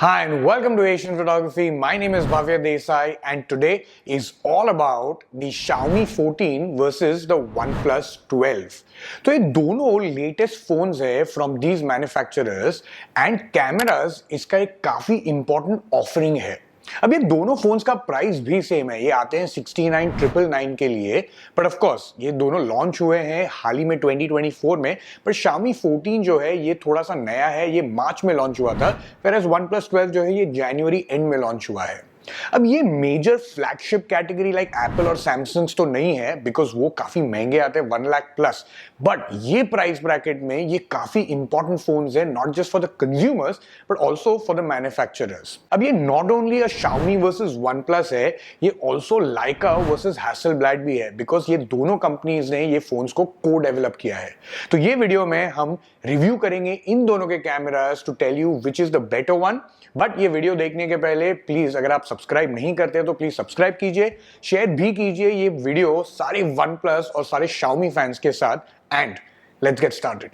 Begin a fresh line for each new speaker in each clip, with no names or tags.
Hi and welcome to Asian Photography. My name is Bhavya Desai and today is all about the Xiaomi 14 versus the OnePlus 12. तो ये दोनों latest phones है from these manufacturers and cameras इसका एक काफी important offering है। अब ये दोनों फोन्स का प्राइस भी सेम है, ये आते हैं 69,999 के लिए, बट ऑफ कोर्स ये दोनों लॉन्च हुए हैं हाल ही में 2024 में। पर Xiaomi 14 जो है ये थोड़ा सा नया है, ये मार्च में लॉन्च हुआ था, whereas OnePlus 12 जो है ये जनवरी एंड में लॉन्च हुआ है। अब ये major flagship category like Apple और सैमसंग तो नहीं है बिकॉज वो काफी महंगे आते हैं 1 लाख प्लस, बट ये प्राइस ब्रैकेट में ये काफी इंपॉर्टेंट फोन्स है, not just for the consumers but also for the manufacturers. अब ये not only a Xiaomi versus OnePlus है, ये ऑल्सो Leica वर्सेस Hasselblad भी है बिकॉज ये दोनों कंपनीज ने ये फोन्स को को डेवलप किया है। तो ये वीडियो में हम रिव्यू करेंगे इन दोनों के cameras to tell you which is the better one. But ये वीडियो देखने के पहले प्लीज अगर आप सब्सक्राइब नहीं करते तो प्लीज सब्सक्राइब कीजिए, शेयर भी कीजिए ये वीडियो सारे OnePlus और सारे Xiaomi फैंस के साथ। And let's get started.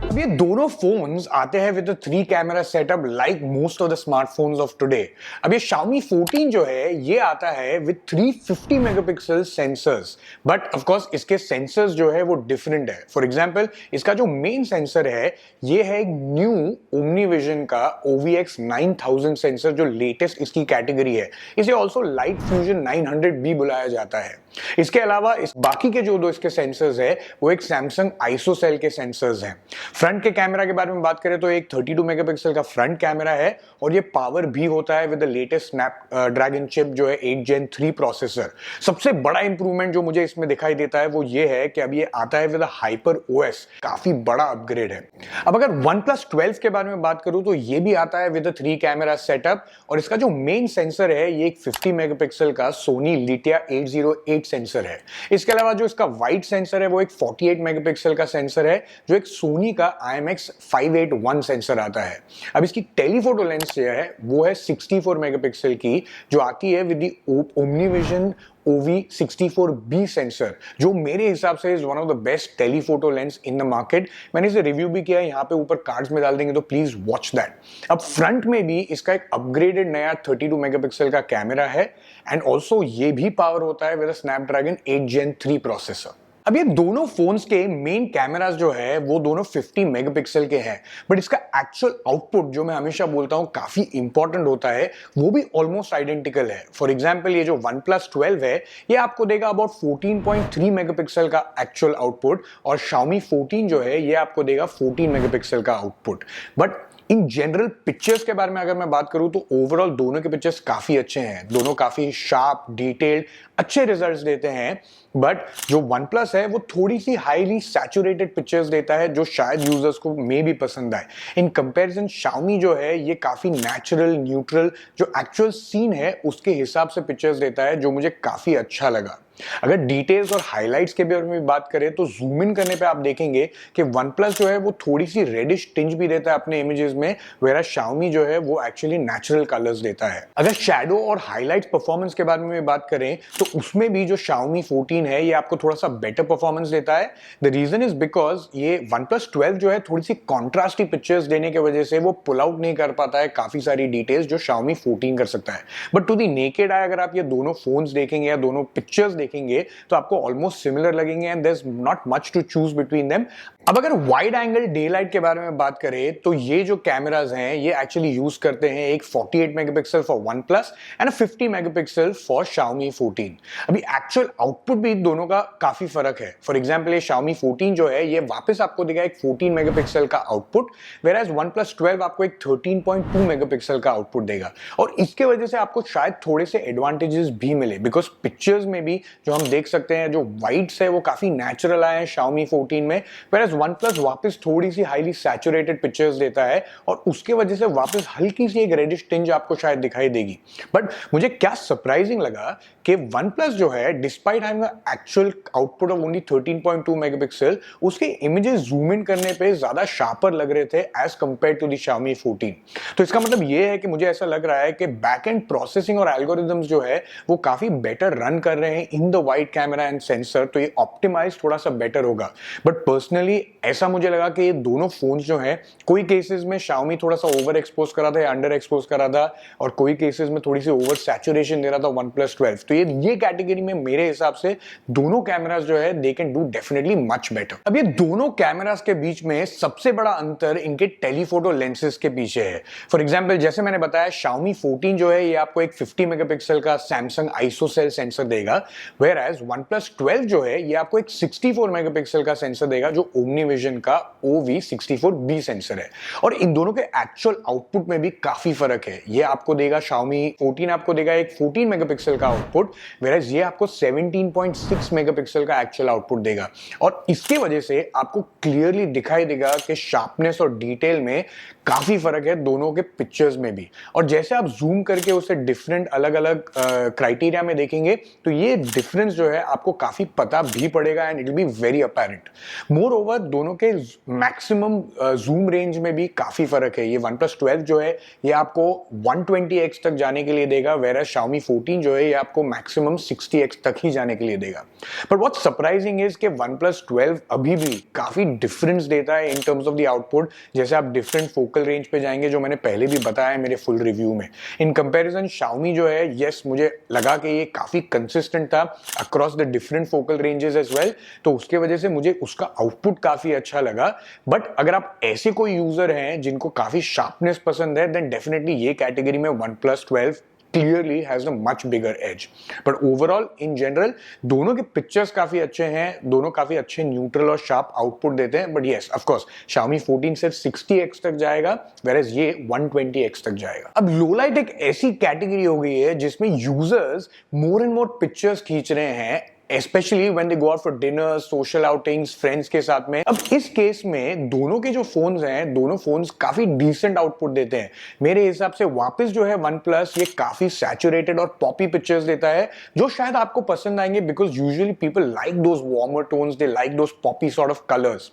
अब ये दोनों फोन्स आते हैं with 3 camera setup like most of the smartphones of today. अब ये Xiaomi 14 जो है ये आता है with 350 megapixel sensors, but of course इसके सेंसर्स जो है वो डिफरेंट है। फॉर एग्जांपल इसका जो मेन सेंसर है ये है एक न्यू OmniVision का OVX 9000 सेंसर जो लेटेस्ट इसकी कैटेगरी है। इसे ऑल्सो लाइट फ्यूजन 900 भी बुलाया जाता है। इसके अलावा इस बाकी के जो दो इसके सेंसर्स है वो एक Samsung ISOCELL के सेंसर्स हैं। फ्रंट के कैमरा के बारे में बात करें तो एक 32 मेगापिक्सल का फ्रंट कैमरा है और ये पावर भी होता है with the latest Snapdragon chip जो है 8 Gen 3 प्रोसेसर। सबसे बड़ा इंप्रूवमेंट जो मुझे इसमें दिखाई देता है वो ये है कि अब ये आता है विद हाइपर OS, काफी बड़ा अपग्रेड है। अब अगर OnePlus 12 के बारे में बात करूं तो ये भी आता है विद 3 कैमरा सेटअप और इसका जो मेन सेंसर है ये एक 50 मेगापिक्सल का Sony Litia 808 सेंसर है। इसके अलावा जो इसका वाइड सेंसर है वो एक 48 मेगापिक्सल का सेंसर है जो एक सोनी का IMX 581 सेंसर आता है। अब इसकी टेलीफोटो लेंस जो है वो है 64 मेगापिक्सल की जो आती है with the OmniVision OV64B sensor, जो मेरे हिसाब से is one of the best telephoto lens in the market. मैंने इसे रिव्यू भी किया है, यहाँ पे ऊपर कार्ड्स में डाल देंगे तो प्लीज वॉच दैट। अब फ्रंट में भी इसका एक अपग्रेडेड नया 32 मेगापिक्सल का कैमरा है एंड ऑल्सो ये भी पावर होता है विद स्नैपड्रैगन 8 Gen 3 प्रोसेसर। अब ये दोनों फोन्स के मेन कैमरास जो है वो दोनों 50 मेगापिक्सल के हैं, बट इसका एक्चुअल आउटपुट जो मैं हमेशा बोलता हूं काफी इंपॉर्टेंट होता है वो भी ऑलमोस्ट आइडेंटिकल है। फॉर एग्जांपल ये जो OnePlus 12 है ये आपको देगा अबाउट 14.3 मेगापिक्सल का एक्चुअल आउटपुट और Xiaomi 14 जो है ये आपको देगा 14 मेगापिक्सल का output. But in general pictures के बारे में अगर मैं बात करूं तो ओवरऑल दोनों के पिक्चर्स काफी अच्छे हैं, दोनों काफी शार्प डिटेल्ड अच्छे रिजल्ट्स देते हैं। बट जो OnePlus है वो थोड़ी सी हाईली सैचुरेटेड पिक्चर्स देता है जो शायद यूजर्स को मे भी पसंद आए। इन कंपैरिजन Xiaomi जो है ये काफी नेचुरल न्यूट्रल जो एक्चुअल सीन है उसके हिसाब से पिक्चर्स देता है जो मुझे काफी अच्छा लगा। अगर डिटेल्स और हाइलाइट्स के बारे में बात करें तो जूम इन करने पे आप देखेंगे कि OnePlus जो है वो थोड़ी सी रेडिश टिंज भी देता है अपने इमेजेस में, whereas Xiaomi जो है वो एक्चुअली नेचुरल कलर्स देता है। अगर शैडो और हाइलाइट्स परफॉर्मेंस के बारे में बात करें तो उसमें भी जो Xiaomi 14 है ये आपको थोड़ा सा बेटर परफॉर्मेंस देता है। द रीजन इज बिकॉज ये OnePlus 12 जो है थोड़ी सी कॉन्ट्रास्टी पिक्चर्स देने की वजह से वो पुल आउट नहीं कर पाता है काफी सारी डिटेल्स जो Xiaomi 14 कर सकता है। But to the naked eye अगर आप ये दोनों फोन्स देखेंगे या दोनों पिक्चर्स देखेंगे तो आपको ऑलमोस्ट सिमिलर लगेंगे and there is not much to choose between them. अब अगर वाइड एंगल डे लाइट के बारे में बात करें तो ये जो कैमरास हैं ये एक्चुअली यूज करते हैं एक 48 megapixel for OnePlus and 50 megapixel for Xiaomi 14। अभी एक्चुअल आउटपुट भी दोनों का काफी फर्क है। फॉर एग्जांपल ये Xiaomi 14 जो है ये वापस आपको देगा एक 14 मेगापिक्सल का आउटपुट, whereas OnePlus 12 आपको एक 13.2 मेगापिक्सल का आउटपुट देगा और इसके वजह से आपको शायद थोड़े से एडवांटेजेस भी मिले बिकॉज पिक्चर्स में भी जो हम देख सकते हैं जो वाइट्स है वो काफी नेचुरल आए हैं Xiaomi 14 में, whereas OnePlus वापस थोड़ी सी हाईली सैचुरेटेड पिक्चर्स देता है और उसके वजह से वापस हल्की सी एक रेडिश टिंज आपको शायद दिखाई देगी। बट मुझे क्या सरप्राइजिंग लगा कि OnePlus जो है despite having actual output of only 13.2 megapixel उसके इमेजेस जूम इन करने पे ज्यादा शार्पर लग रहे थे as compared to the Xiaomi 14। तो इसका मतलब ये है कि मुझे ऐसा लग रहा है कि बैक एंड प्रोसेसिंग और एल्गोरिथम्स जो है वो काफी बेटर रन कर रहे हैं in the wide camera and sensor, तो ये ऑप्टिमाइज थोड़ा सा बेटर होगा। बट पर्सनली ऐसा मुझे लगा कि ये दोनों फोन्स जो हैं कोई केसेस में Xiaomi थोड़ा सा ओवर एक्सपोज करा था या अंडर एक्सपोज करा था और कोई केसेस में थोड़ी सी ओवर सैचुरेशन दे रहा था OnePlus 12। तो ये कैटेगरी में मेरे हिसाब से दोनों कैमरास जो है they can do definitely much better. अब ये दोनों कैमरास के बीच में सबसे बड़ा अंतर इनके टेलीफोटो लेंसेज के पीछे है। फॉर एग्जांपल जैसे मैंने बताया Xiaomi 14 जो है ये आपको एक 50 मेगापिक्सल का Samsung ISOCELL सेंसर देगा, वेयर एज OnePlus 12 जो है ये आपको एक 64 मेगापिक्सल का सेंसर देगा जो OmniVision का OV64B सेंसर है। और इन दोनों के एक्चुअल आउटपुट में भी काफी फर्क है। ये आपको देगा Xiaomi 14 आपको देगा एक 14 मेगापिक्सल का आउटपुट, वेयर एज ये आपको 17.6 मेगापिक्सल का एक्चुअल आउटपुट देगा। और इसकी वजह से आपको क्लियरली दिखाई देगा कि शार्पनेस और डिटेल में काफी फर्क है दोनों के पिक्चर्स में भी। और जैसे आप जूम करके उसे डिफरेंट अलग अलग क्राइटेरिया में देखेंगे तो ये डिफरेंस जो है आपको काफी पता भी पड़ेगा and it will be very apparent. More over दोनों के मैक्सिमम जूम रेंज में भी काफी फर्क है। ये OnePlus 12 जो है ये आपको 120x तक जाने के लिए देगा, वेयर Xiaomi 14 जो है ये आपको मैक्सिमम 60x तक ही जाने के लिए देगा। बट व्हाट सरप्राइजिंग इज कि OnePlus 12 अभी भी काफी डिफरेंस देता है इन टर्म्स ऑफ द आउटपुट। जैसे आप डिफरेंट फोकल रेंज पे जाएंगे जो मैंने पहले भी बताया मेरे फुल रिव्यू में, इन कंपैरिजन Xiaomi जो है यस मुझे लगा कि ये काफी कंसिस्टेंट था across the different focal ranges as well, तो उसके वजह से मुझे उसका आउटपुट काफी अच्छा लगा। बट अगर आप ऐसे कोई यूजर हैं जिनको काफी शार्पनेस पसंद है देन डेफिनेटली ये कैटेगरी में OnePlus 12 clearly has a much bigger edge. But overall in general दोनों के पिक्चर्स काफी अच्छे हैं, दोनों काफी अच्छे न्यूट्रल और शार्प आउटपुट देते हैं। But yes of course Xiaomi 14 से 60x तक जाएगा, whereas ये 120x तक जाएगा। अब लो लाइट एक ऐसी कैटेगरी हो गई है जिसमें users more and more pictures खींच रहे हैं, especially when they go out for dinners, social outings, friends के साथ में। अब इस केस में दोनों के जो फोन्स हैं दोनों फोन्स काफी डिसेंट आउटपुट देते हैं। मेरे हिसाब से वापस जो है OnePlus ये काफी सैचुरेटेड और पॉपी पिक्चर्स देता है जो शायद आपको पसंद आएंगे because usually people like those warmer tones, they like those poppy sort of colours.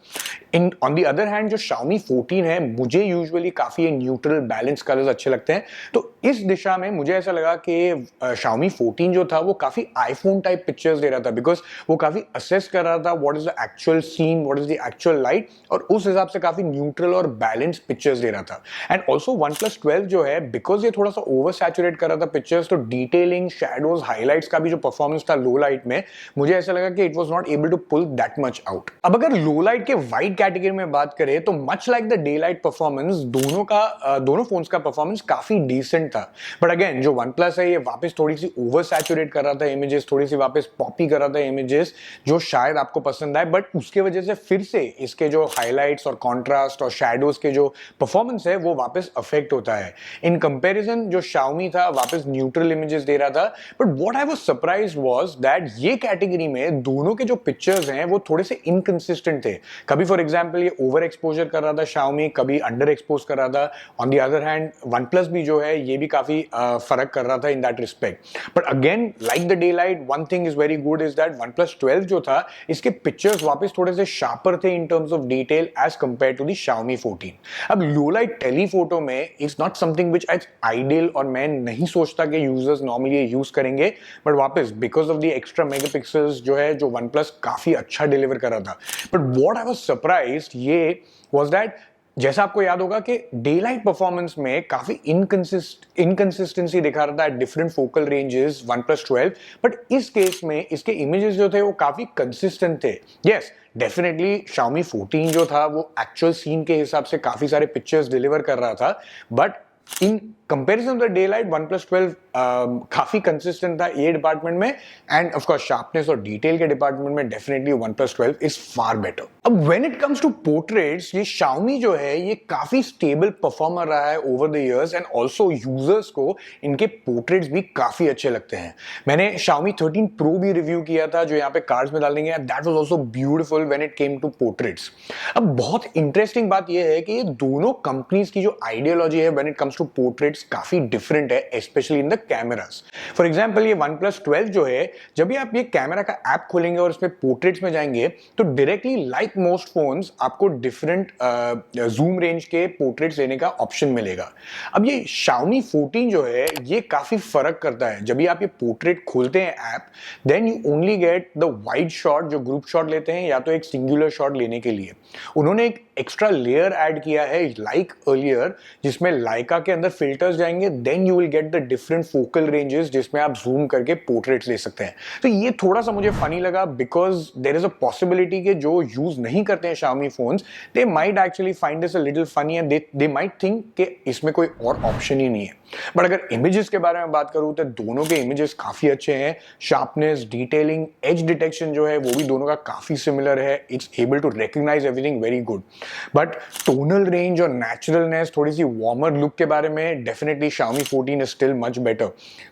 In on the other hand जो Xiaomi 14 है मुझे यूजुअली काफी न्यूट्रल बैलेंस कलर्स अच्छे लगते हैं। तो इस दिशा में मुझे ऐसा लगा कि Xiaomi 14 जो था वो काफी आईफोन टाइप पिक्चर्स दे रहा था बिकॉज वो काफी असेस कर रहा था what is the actual scene, what is the actual light, और उस हिसाब से काफी न्यूट्रल और बैलेंस पिक्चर्स दे रहा था। एंड ऑल्सो OnePlus 12 जो है बिकॉज ये थोड़ा सा ओवर सैचुरेट कर रहा था पिक्चर्स, तो डिटेलिंग, शैडोज, हाईलाइट्स का भी जो परफॉर्मेंस था लो लाइट में मुझे ऐसा लगा कि it was not able to pull that much out. अब अगर लो लाइट के वाइड कैटेगरी में बात करें तो much like the day light performance दोनों फोन्स का परफॉर्मेंस काफी डिसेंट था। बट अगेन जो OnePlus है ये वापस थोड़ी सी ओवर सैचुरेट कर रहा था इमेजेस, थोड़ी सी वापस पॉपी कर रहा था इमेजेस जो शायद आपको पसंद आए, बट उसके वजह से फिर से इसके जो हाइलाइट्स और कॉन्ट्रास्ट और शैडोज के जो परफॉर्मेंस है वो वापस अफेक्ट होता है। इन कंपैरिजन जो Xiaomi था वापस न्यूट्रल इमेजेस दे रहा था। But what I was surprised was that ये कैटेगरी में दोनों के जो पिक्चर्स हैं वो थोड़े से इनकंसिस्टेंट थे। कभी फॉर एग्जांपल ये ओवर एक्सपोजर कर रहा था Xiaomi, कभी अंडर एक्सपोज कर रहा था। On the other hand OnePlus भी जो है ये भी काफी फर्क कर रहा था in that respect. But again like the day light one thing is very good is that OnePlus 12 जो था इसके पिक्चर्स वापस थोड़े से शार्पर थे in terms of detail as compared to the Xiaomi 14। अब लो लाइट टेलीफोटो में it's not something which is ideal और मैं नहीं सोचता कि यूजर्स नॉर्मली ये यूज करेंगे, बट वापस because of the extra megapixels जो है जो OnePlus काफी अच्छा डिलीवर कर रहा था। But what I was surprised ये वाज दैट जैसा आपको याद होगा कि डे लाइट परफॉर्मेंस में काफी इनकंसिस्टेंसी दिखा रहा था at different focal ranges OnePlus 12, but इस केस में इसके इमेजेस जो थे वो काफी कंसिस्टेंट थे। यस डेफिनेटली Xiaomi 14 जो था वो एक्चुअल सीन के हिसाब से काफी सारे पिक्चर्स डिलीवर कर रहा था, but in comparison the day light OnePlus 12 काफी कंसिस्टेंट था ये डिपार्टमेंट में, एंड ऑफ कोर्स शार्पनेस और डिटेल के डिपार्टमेंट में definitely OnePlus 12 is far better. अब when it comes to portraits ये Xiaomi जो है ये काफी स्टेबल परफॉर्मर रहा है over the years and also users को इनके पोर्ट्रेट्स भी काफी अच्छे लगते हैं। मैंने Xiaomi 13 Pro भी रिव्यू किया था जो यहाँ पे कार्ड्स में डाल देंगे, that was also beautiful when it came to portraits. अब बहुत इंटरेस्टिंग बात ये है कि ये दोनों कंपनीज की जो आइडियोलॉजी है when it comes to to portraits काफी डिफरेंट है, specially in the cameras. For example ये OnePlus 12 जो है, जब भी आप ये कैमरा का ऐप खोलेंगे और इसमें पोर्ट्रेट्स में जाएंगे तो डायरेक्टली लाइक मोस्ट फोन्स आपको डिफरेंट जूम रेंज के पोर्ट्रेट्स लेने का ऑप्शन मिलेगा। अब ये Xiaomi 14 जो है ये काफी फर्क करता है। जब भी आप ये पोर्ट्रेट खोलते हैं app, then you only get the wide shot जो ग्रुप शॉट लेते हैं या तो एक सिंगुलर शॉट लेने के लिए। उन्होंने एक एक्स्ट्रा लेयर ऐड किया है लाइक अर्लियर, जिसमें लाइका के अंदर फिल्टर्स जाएंगे, then you will get the different focal ranges जिसमें आप जूम करके पोर्ट्रेट्स ले सकते हैं। तो ये थोड़ा सा मुझे फनी लगा because there is a possibility कि जो यूज नहीं करते हैं Xiaomi phones, they might actually find this a little funny and they might think कि इसमें कोई और ऑप्शन ही नहीं है। बट अगर इमेजेस के बारे में बात करूं तो दोनों के इमेजेस काफी अच्छे हैं। शार्पनेस, डिटेलिंग, एज डिटेक्शन जो है वो भी दोनों का काफी सिमिलर है। It's able to recognise everything very good. But tonal range और नेचुरलनेस, थोड़ी सी वार्मर लुक के बारे में definitely Xiaomi 14 is still much better.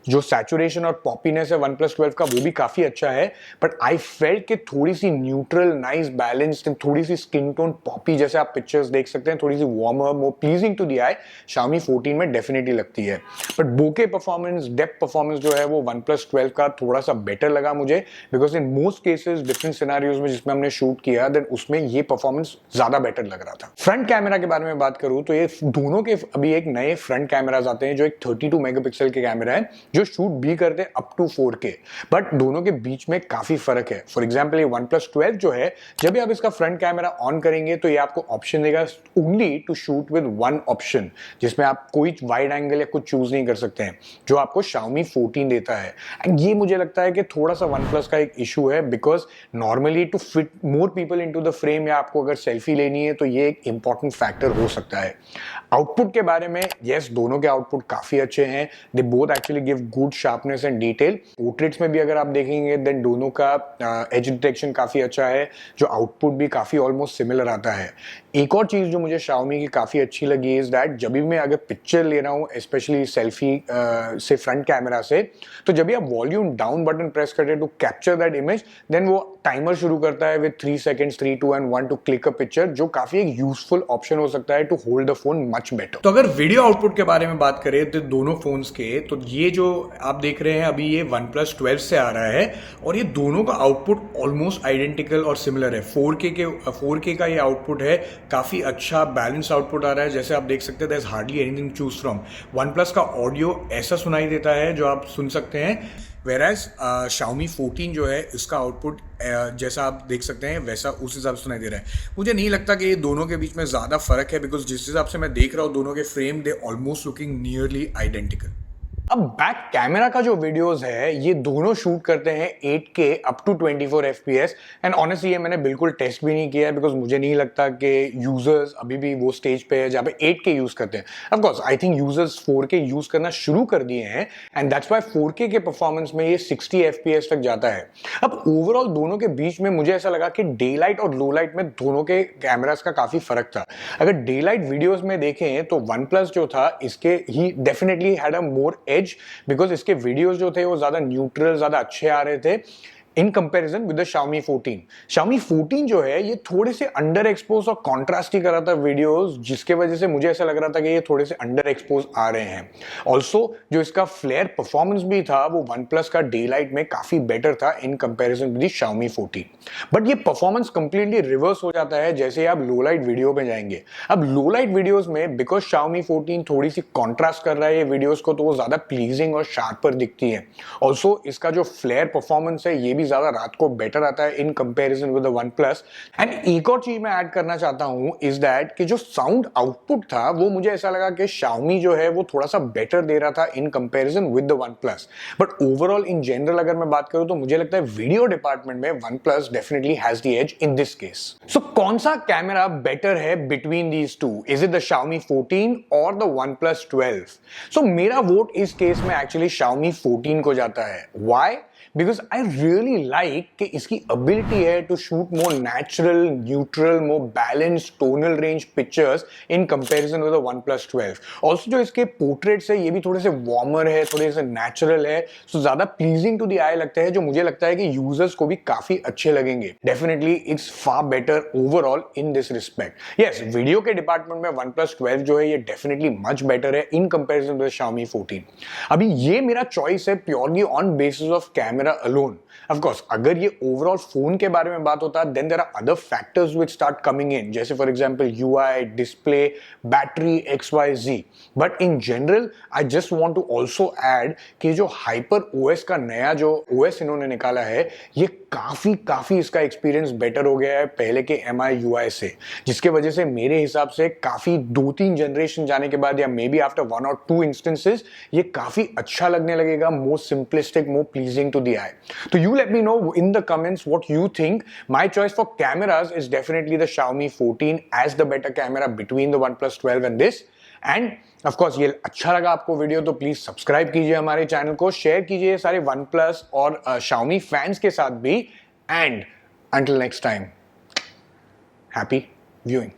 जो सैचुरेशन और पॉपीनेस है OnePlus 12 का वो भी काफी अच्छा है, बट आई फेल्ट कि थोड़ी सी न्यूट्रल, नाइस, बैलेंस्ड, थोड़ी सी स्किन टोन पॉपी जैसे आप पिक्चर्स देख सकते हैं, थोड़ी सी warmer, more pleasing to the eye Xiaomi 14 में डेफिनेटली लगती है। But bokeh performance, depth performance जो है वो OnePlus 12 का थोड़ा सा बेटर लगा मुझे, because in most cases different scenarios में जिसमें हमने शूट किया, देन उसमें ये परफॉर्मेंस ज्यादा बेटर लग रहा था। फ्रंट कैमरा के बारे में बात करूं तो ये दोनों के अभी एक नए फ्रंट कैमरास आते हैं जो एक 32 मेगापिक्सल के कैमरा है जो शूट भी करते हैं अप टू 4K, बट दोनों के बीच में काफी फर्क है। फॉर एग्जाम्पल ये OnePlus 12 जो है, जब भी आप इसका फ्रंट कैमरा ऑन करेंगे तो ये आपको ऑप्शन देगा only to shoot with one option, जिसमें आप कोई वाइड एंगल या कुछ चूज नहीं कर सकते हैं, जो आपको Xiaomi 14 देता है। एंड ये मुझे लगता है कि थोड़ा सा OnePlus का एक इशू है, because normally to fit more people into the frame या आपको अगर सेल्फी लेनी है तो ये एक इंपॉर्टेंट फैक्टर हो सकता है। आउटपुट के बारे में, यस, दोनों के आउटपुट काफी अच्छे हैं। They both actually give good sharpness and detail. Portraits में भी अगर आप देखेंगे देन दोनों का एज डिटेक्शन काफी अच्छा है, जो आउटपुट भी काफी ऑलमोस्ट सिमिलर आता है। एक और चीज जो मुझे Xiaomi की काफी अच्छी लगी इज दैट जब भी मैं अगर पिक्चर ले रहा हूँ स्पेशली सेल्फी से फ्रंट कैमरा से, तो जब भी आप वॉल्यूम डाउन बटन प्रेस करते हैं to capture that image, then वो टाइमर शुरू करता है with 3 seconds, 3, 2 and 1 to click a picture, जो काफी एक यूजफुल ऑप्शन हो सकता है to hold the phone much better. तो अगर वीडियो आउटपुट के बारे में बात करें तो दोनों फोन्स के, तो ये जो आप देख रहे हैं अभी ये OnePlus 12 से आ रहा है और ये दोनों का आउटपुट ऑलमोस्ट आइडेंटिकल और सिमिलर है। 4K का ये आउटपुट है, काफी अच्छा बैलेंस आउटपुट आ रहा है। जैसे आप देख सकते हैं, there is hardly anything choose from. OnePlus का ऑडियो ऐसा सुनाई देता है जो आप सुन सकते हैं, वेराज Xiaomi 14 जो है इसका आउटपुट जैसा आप देख सकते हैं वैसा उस हिसाब से सुनाई दे रहा है। मुझे नहीं लगता कि ये दोनों के बीच में ज़्यादा फर्क है, बिकॉज जिस हिसाब से मैं देख रहा हूँ दोनों के frame they almost looking nearly identical. अब बैक कैमरा का जो वीडियोस है ये दोनों शूट करते हैं 8K up to 24 FPS, and honestly ये मैंने बिल्कुल टेस्ट भी नहीं किया है, बिकॉज मुझे नहीं लगता कि यूजर्स अभी भी वो स्टेज पे है जहाँ पे 8K यूज करते हैं। Of course I think users 4K use करना शुरू कर दिए हैं, एंड दैट्स व्हाई 4K के परफॉर्मेंस में ये 60 FPS तक जाता है। अब ओवरऑल दोनों के बीच में मुझे ऐसा लगा कि डे लाइट और लो लाइट में दोनों के कैमरास का काफी फर्क था। अगर डे लाइट वीडियोज में देखें तो OnePlus जो था इसके ही definitely had a more because इसके वीडियोस जो थे वो ज्यादा न्यूट्रल, ज्यादा अच्छे आ रहे थे इन comparison with the Xiaomi 14। Xiaomi 14 जो है ये थोड़े से अंडर एक्सपोज और कॉन्ट्रास्ट ही कर रहा था वीडियोस, जिसके वजह से मुझे ऐसा लग रहा था कि ये थोड़े से अंडर एक्सपोज आ रहे हैं। ऑल्सो जो इसका फ्लेयर परफॉर्मेंस भी था वो OnePlus का डे लाइट में काफी बेटर था in comparison with the Xiaomi 14। But ये परफॉर्मेंस कंप्लीटली रिवर्स हो जाता है जैसे आप लो लाइट वीडियो में जाएंगे। अब लो लाइट वीडियोस में बिकॉज Xiaomi 14 थोड़ी सी कॉन्ट्रास्ट कर रहा है ये वीडियोस को, तो वो ज्यादा प्लीजिंग और शार्पर दिखती है। ऑल्सो इसका जो फ्लेयर परफॉर्मेंस है ये भी ज्यादा रात को बेटर आता है इन comparison with the OnePlus। And एक और चीज मैं ऐड करना चाहता हूं इज दैट कि जो साउंड आउटपुट था वो मुझे ऐसा लगा कि Xiaomi जो है वो थोड़ा सा बेटर दे रहा था in comparison with the OnePlus। But overall in general अगर मैं बात करूं तो मुझे लगता है वीडियो डिपार्टमेंट में OnePlus definitely has the edge in this case. So कौन सा कैमरा बेटर है between these two? Is it the Xiaomi 14 और द OnePlus 12? सो मेरा वोट इस केस में एक्चुअली Xiaomi 14 को जाता है। Why? Because I really like कि इसकी अबिलिटी है to shoot more natural, neutral, more balanced tonal range pictures in comparison with the OnePlus 12. Also जो इसके पोर्ट्रेट्स है ये भी थोड़े से वार्मर है, थोड़े से नेचुरल है, सो ज्यादा प्लीजिंग टू द आई लगता है, जो मुझे लगता है कि यूजर्स को भी काफी अच्छे लगेंगे. Definitely it's far better overall in this respect. Yes, video के डिपार्टमेंट में OnePlus 12 जो है ये डेफिनेटली मच बेटर है इन कंपैरिजन विद Xiaomi 14. अभी ये मेरा चॉइस है purely on basis of camera alone. Of course अगर ये ओवरऑल फोन के बारे में बात होता then there are other factors which start coming in, जैसे for example UI, display, battery, XYZ. But in general I just want to also add कि जो हाइपर OS का नया जो OS इन्होंने निकाला है ये काफी इसका एक्सपीरियंस बेटर हो गया है पहले के MI UI से, जिसके वजह से मेरे हिसाब से काफी 2-3 जनरेशन जाने के बाद या may be after 1 or 2 instances ये काफी अच्छा लगने लगेगा, more simplistic, more pleasing to the eye. तो you let me know in the comments what you think. My choice for cameras is definitely the Xiaomi 14 as the better camera between the OnePlus 12 and this. And of course ये अच्छा लगा आपको video तो please subscribe कीजिए हमारे channel को, share कीजिए सारे OnePlus और Xiaomi फैंस के साथ भी. And until next time, happy viewing.